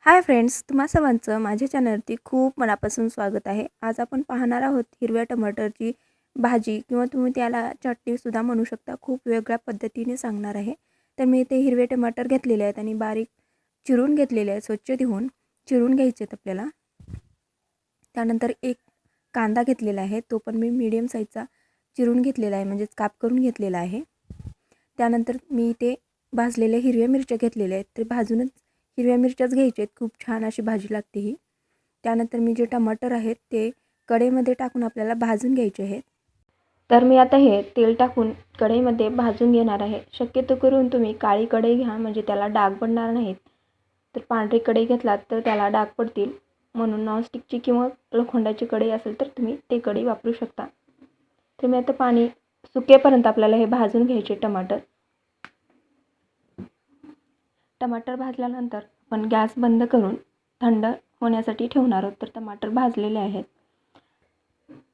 Hi friends, तुम्हा सर्वांचं माझ्या चॅनलवरती खूप मनापासून स्वागत आहे. आज आपण पाहणार आहोत हिरव्या टमाटरची भाजी किंवा तुम्ही त्याला चटणीसुद्धा म्हणू शकता. खूप वेगळ्या पद्धतीने सांगणार आहे. तर मी इथे हिरवे टमाटर घेतलेले आहेत आणि बारीक चिरून घेतलेले आहेत. स्वच्छ धुवून चिरून घ्यायचे आहेत आपल्याला. त्यानंतर एक कांदा घेतलेला आहे, तो पण मी मीडियम साईजचा चिरून घेतलेला आहे, म्हणजेच काप करून घेतलेला आहे. त्यानंतर मी इथे भाजलेल्या हिरव्या मिरच्या घेतलेल्या आहेत. ते भाजूनच हिरव्या मिरच्याच घ्यायच्या आहेत. खूप छान अशी भाजी लागते ही. त्यानंतर मी जे टमाटर आहेत ते कढईमध्ये टाकून आपल्याला भाजून घ्यायचे आहेत. तर मी आता हे तेल टाकून कढईमध्ये भाजून घेणार आहे. शक्यतो करून तुम्ही काळी कढई घ्या, म्हणजे त्याला डाग पडणार नाहीत. तर पांढरी कढई घेतलात तर त्याला डाग पडतील, म्हणून नॉनस्टिकची किंवा लोखंडाची कढई असेल तर तुम्ही ते कढई वापरू शकता. तर मी आता पाणी सुकेपर्यंत आपल्याला हे भाजून घ्यायचे टमाटर भाजल्यानंतर आपण गॅस बंद करून थंड होण्यासाठी ठेवणार आहोत. तर टमाटर भाजलेले आहेत.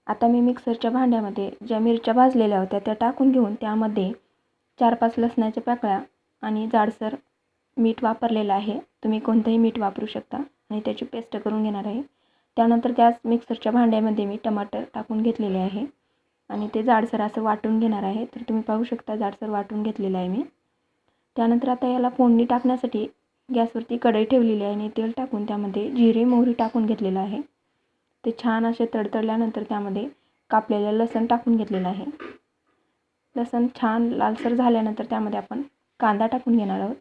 आता मी मिक्सरच्या भांड्यामध्ये ज्या मिरच्या भाजलेल्या होत्या त्या टाकून घेऊन त्यामध्ये 4-5 लसणाच्या पाकळ्या आणि जाडसर मीठ वापरलेलं आहे. तुम्ही कोणतंही मीठ वापरू शकता आणि त्याची पेस्ट करून घेणार आहे. त्यानंतर त्याच मिक्सरच्या भांड्यामध्ये मी टमाटर टाकून घेतलेले आहे आणि ते जाडसर असं वाटून घेणार आहे. तर तुम्ही पाहू शकता जाडसर वाटून घेतलेलं आहे मी. त्यानंतर आता याला फोडणी टाकण्यासाठी गॅसवरती कढई ठेवलेली आहे आणि तेल टाकून त्यामध्ये जिरे मोहरी टाकून घेतलेलं आहे. ते छान असे तडतडल्यानंतर त्यामध्ये कापलेलं लसूण टाकून घेतलेलं आहे. लसूण छान लालसर झाल्यानंतर त्यामध्ये आपण कांदा टाकून घेणार आहोत.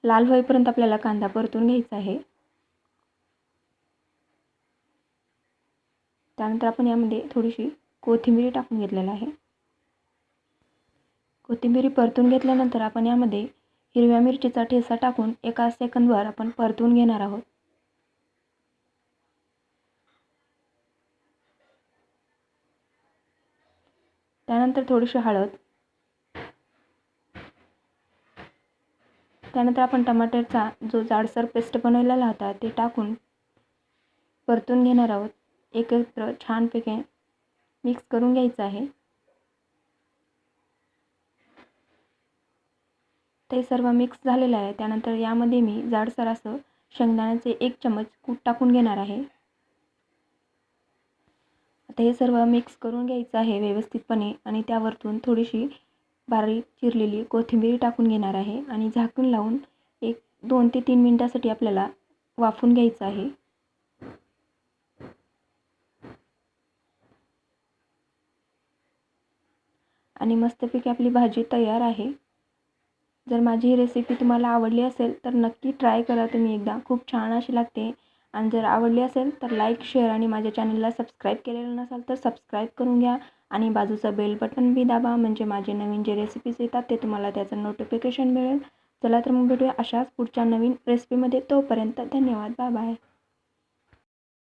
लाल होईपर्यंत आपल्याला कांदा परतून घ्यायचा आहे. त्यानंतर आपण यामध्ये थोडीशी कोथिंबीर टाकून घेतलेलं आहे. कोथिंबीर परतून घेतल्यानंतर आपण यामध्ये हिरव्या मिरचीचा ठेचा टाकून 1 सेकंदवर आपण परतून घेणार आहोत. त्यानंतर थोडीशी हळद. त्यानंतर आपण टमाटरचा जो जाडसर पेस्ट बनवलेला होता ते टाकून परतून घेणार आहोत. एकत्र छानपैकी मिक्स करून घ्यायचं आहे. ते सर्व मिक्स झालेलं आहे. त्यानंतर यामध्ये मी जाडसर असं शेंगदाण्याचे 1 चमच कूट टाकून घेणार आहे. आता हे सर्व मिक्स करून घ्यायचं आहे व्यवस्थितपणे आणि त्यावरतून थोडीशी बारीक चिरलेली कोथिंबीर टाकून घेणार आहे आणि झाकून लावून 2 ते 3 मिनिटासाठी आपल्याला वाफवून घ्यायचं आहे. आणि मस्तपैकी आपली भाजी तयार आहे. जर माझी ही रेसिपी तुम्हाला आवडली असेल तर नक्की ट्राय करा तुम्ही एकदा. खूप छान अशी लागते. आणि जर आवडली असेल तर लाईक, शेअर आणि माझ्या चॅनलला सबस्क्राईब केलेलं नसाल तर सबस्क्राईब करून घ्या आणि बाजूचं बेल बटन बी दाबा, म्हणजे माझे नवीन जे रेसिपीज येतात ते तुम्हाला त्याचं नोटिफिकेशन मिळेल. चला तर मग भेटूया अशाच पुढच्या नवीन रेसिपीमध्ये. तोपर्यंत धन्यवाद. Bye bye.